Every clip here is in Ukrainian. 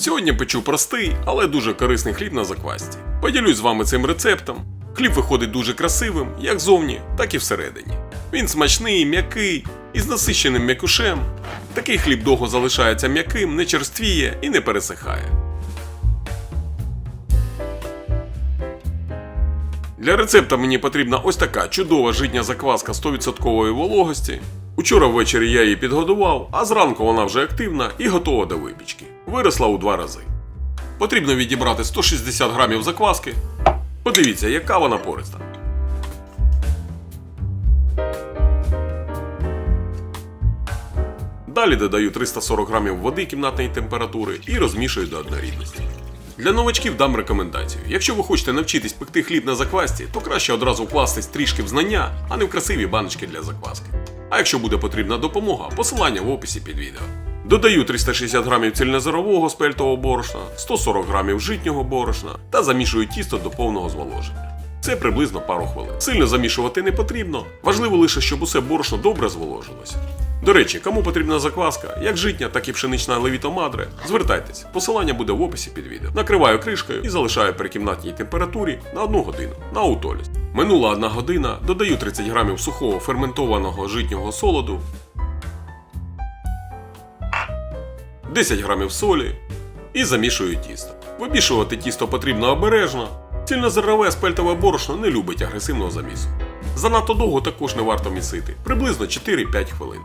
Сьогодні печу простий, але дуже корисний хліб на заквасці. Поділюсь з вами цим рецептом. Хліб виходить дуже красивим, як зовні, так і всередині. Він смачний, м'який, із насиченим м'якушем. Такий хліб довго залишається м'яким, не черствіє і не пересихає. Для рецепта мені потрібна ось така чудова житня закваска 100% вологості. Учора ввечері я її підгодував, а зранку вона вже активна і готова до випічки. Виросла у 2 рази. Потрібно відібрати 160 грамів закваски. Подивіться, яка вона пориста. Далі додаю 340 грамів води кімнатної температури і розмішую до однорідності. Для новачків дам рекомендацію. Якщо ви хочете навчитись пекти хліб на заквасці, то краще одразу вкластись трішки в знання, а не в красиві баночки для закваски. А якщо буде потрібна допомога, посилання в описі під відео. Додаю 360 грамів цільнозернового спельтового борошна, 140 грамів житнього борошна та замішую тісто до повного зволоження. Це приблизно пару хвилин. Сильно замішувати не потрібно, важливо лише, щоб усе борошно добре зволожилося. До речі, кому потрібна закваска, як житня, так і пшенична Левіто Мадре, звертайтесь, посилання буде в описі під відео. Накриваю кришкою і залишаю при кімнатній температурі на 1 годину, на аутоліст. Минула 1 година, додаю 30 грамів сухого ферментованого житнього солоду, 10 грамів солі і замішую тісто. Вимішувати тісто потрібно обережно. Цільнозернове спельтове борошно не любить агресивного замісу. Занадто довго також не варто місити, приблизно 4-5 хвилин.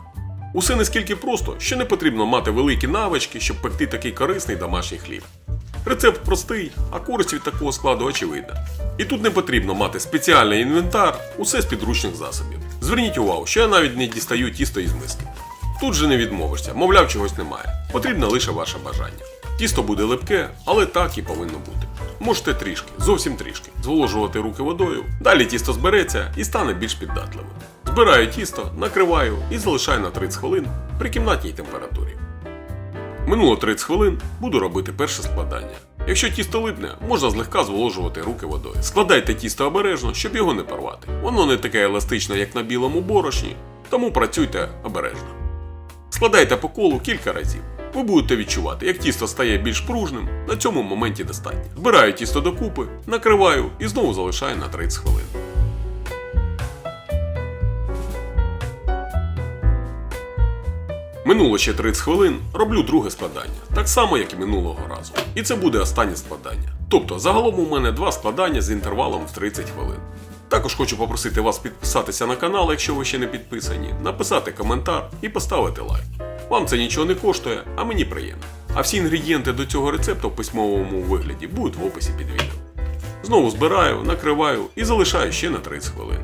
Усе наскільки просто, що не потрібно мати великі навички, щоб пекти такий корисний домашній хліб. Рецепт простий, а користь від такого складу очевидна. І тут не потрібно мати спеціальний інвентар, усе з підручних засобів. Зверніть увагу, що я навіть не дістаю тісто із миски. Тут же не відмовишся, мовляв, чогось немає. Потрібно лише ваше бажання. Тісто буде липке, але так і повинно бути. Можете трішки, зовсім трішки, зволожувати руки водою. Далі тісто збереться і стане більш піддатливим. Збираю тісто, накриваю і залишаю на 30 хвилин при кімнатній температурі. Минуло 30 хвилин, буду робити перше складання. Якщо тісто липне, можна злегка зволожувати руки водою. Складайте тісто обережно, щоб його не порвати. Воно не таке еластичне, як на білому борошні, тому працюйте обережно. Складайте по колу кілька разів. Ви будете відчувати, як тісто стає більш пружним, на цьому моменті достатньо. Збираю тісто докупи, накриваю і знову залишаю на 30 хвилин. Минуло ще 30 хвилин, роблю друге складання, так само як і минулого разу. І це буде останнє складання. Тобто, загалом у мене 2 складання з інтервалом в 30 хвилин. Також хочу попросити вас підписатися на канал, якщо ви ще не підписані, написати коментар і поставити лайк. Вам це нічого не коштує, а мені приємно. А всі інгредієнти до цього рецепту в письмовому вигляді будуть в описі під відео. Знову збираю, накриваю і залишаю ще на 30 хвилин.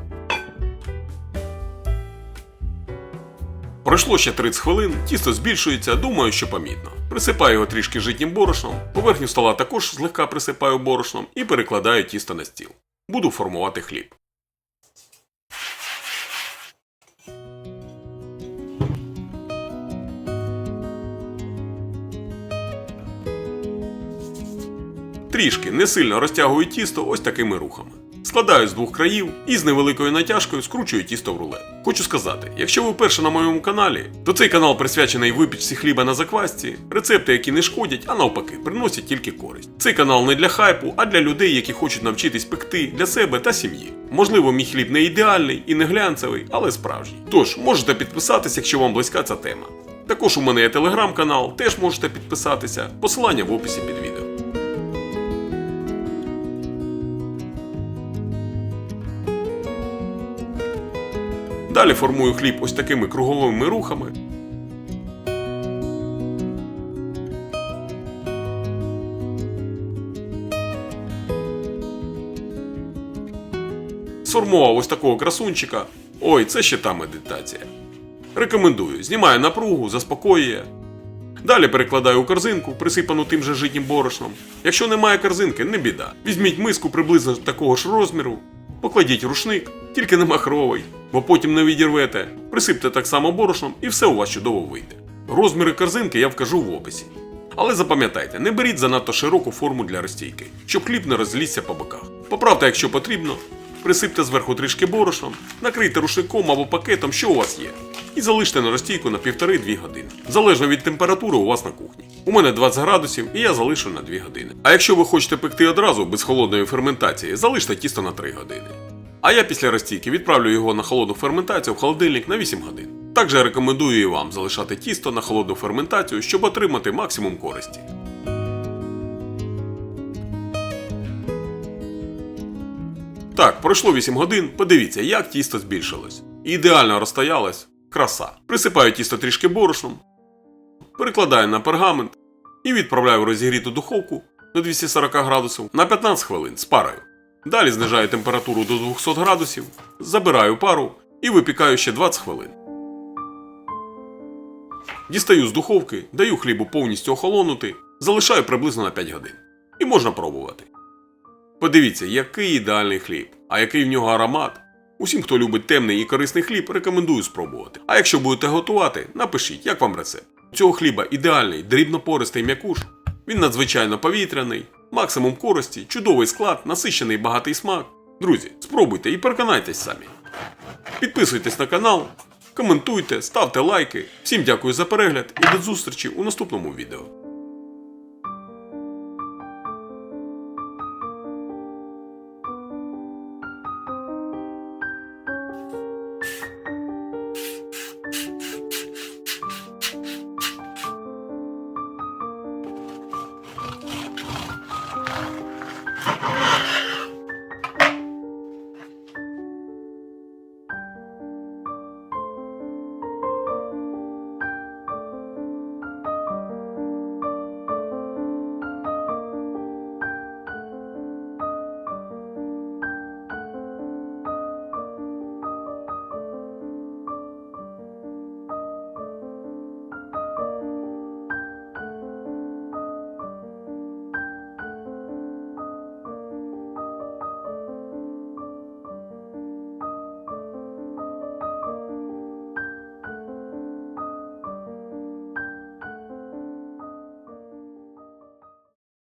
Пройшло ще 30 хвилин, тісто збільшується, думаю, що помітно. Присипаю його трішки житнім борошном, поверхню стола також злегка присипаю борошном і перекладаю тісто на стіл. Буду формувати хліб. Трішки, не сильно розтягую тісто ось такими рухами. Складаю з 2 країв і з невеликою натяжкою скручую тісто в рулет. Хочу сказати, якщо ви вперше на моєму каналі, то цей канал присвячений випічці хліба на заквасці, рецепти, які не шкодять, а навпаки, приносять тільки користь. Цей канал не для хайпу, а для людей, які хочуть навчитись пекти для себе та сім'ї. Можливо, мій хліб не ідеальний і не глянцевий, але справжній. Тож, можете підписатись, якщо вам близька ця тема. Також у мене є телеграм-канал, теж можете підписатися, посилання в описі під відео. Далі формую хліб ось такими круговими рухами. Сформував ось такого красунчика. Ой, це ще та медитація. Рекомендую. Знімаю напругу, заспокоює. Далі перекладаю у корзинку, присипану тим же житнім борошном. Якщо немає корзинки, не біда. Візьміть миску приблизно такого ж розміру, покладіть рушник, тільки не махровий, бо потім не відірвете. Присипте так само борошном і все у вас чудово вийде. Розміри корзинки я вкажу в описі. Але запам'ятайте, не беріть занадто широку форму для розстійки, щоб хліб не розлізся по боках. Поправте, якщо потрібно, присипте зверху трішки борошном, накрийте рушником або пакетом, що у вас є, і залиште на розстійку на 1,5-2 години, залежно від температури у вас на кухні. У мене 20 градусів і я залишу на 2 години. А якщо ви хочете пекти одразу без холодної ферментації, залиште тісто на 3 години. А я після розтійки відправлю його на холодну ферментацію в холодильник на 8 годин. Також я рекомендую і вам залишати тісто на холодну ферментацію, щоб отримати максимум користі. Так, пройшло 8 годин, подивіться, як тісто збільшилось. Ідеально розстоялось. Краса. Присипаю тісто трішки борошном, перекладаю на пергамент і відправляю в розігріту духовку до 240 градусів на 15 хвилин з парою. Далі знижаю температуру до 200 градусів, забираю пару і випікаю ще 20 хвилин. Дістаю з духовки, даю хлібу повністю охолонути, залишаю приблизно на 5 годин. І можна пробувати. Подивіться, який ідеальний хліб, а який в нього аромат. Усім, хто любить темний і корисний хліб, рекомендую спробувати. А якщо будете готувати, напишіть, як вам рецепт. У цього хліба ідеальний, дрібнопористий м'якуш. Він надзвичайно повітряний, максимум користі, чудовий склад, насичений багатий смак. Друзі, спробуйте і переконайтесь самі. Підписуйтесь на канал, коментуйте, ставте лайки. Всім дякую за перегляд і до зустрічі у наступному відео.